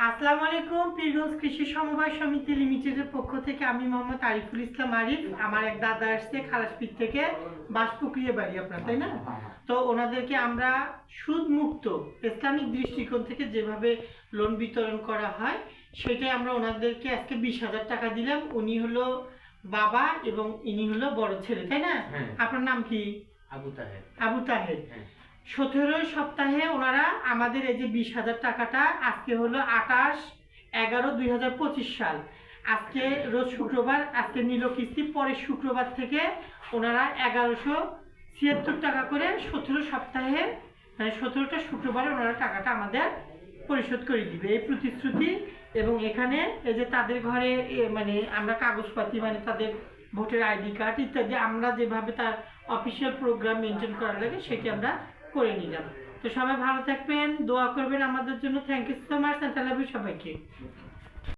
আসসালামু আলাইকুম। পীরগঞ্জ কৃষি সমবায় সমিতি লিমিটেডের পক্ষ থেকে আমি মোহাম্মদ আরিফুল ইসলাম আরিফ। আমার এক দাদা আসছে খালাসপিঠ থেকে, বাঁশপুকুরিয়া বাড়ি আপনার, তাই না? তো ওনাদেরকে আমরা সুদ মুক্ত ইসলামিক দৃষ্টিকোণ থেকে যেভাবে লোন বিতরণ করা হয় সেটাই আমরা ওনাদেরকে আজকে 20,000 টাকা দিলাম। উনি হলো বাবা এবং ইনি হলো বড় ছেলে, তাই না? আপনার নাম কি? আবু তাহের। আবু তাহের। 17 সপ্তাহে ওনারা আমাদের এই যে 20,000 টাকাটা, আজকে হলো 28/11/2025 সাল, আজকে রোজ শুক্রবার, আজকে নিল কিস্তি, পরের শুক্রবার থেকে ওনারা 1176 টাকা করে 17 সপ্তাহে, মানে 17টা শুক্রবারে ওনারা টাকাটা আমাদের পরিশোধ করে দিবে, এই প্রতিশ্রুতি। এবং এখানে এই যে তাদের ঘরে মানে আমরা কাগজপাতি, মানে তাদের ভোটার আইডি কার্ড ইত্যাদি, আমরা যেভাবে তার অফিসিয়াল প্রোগ্রাম মেনটেন করা লাগে সেটি আমরা করে নিলাম। তো সবাই ভালো থাকবেন, দোয়া করবেন আমাদের জন্য। থ্যাংক ইউ সো মাচ, সবাইকে।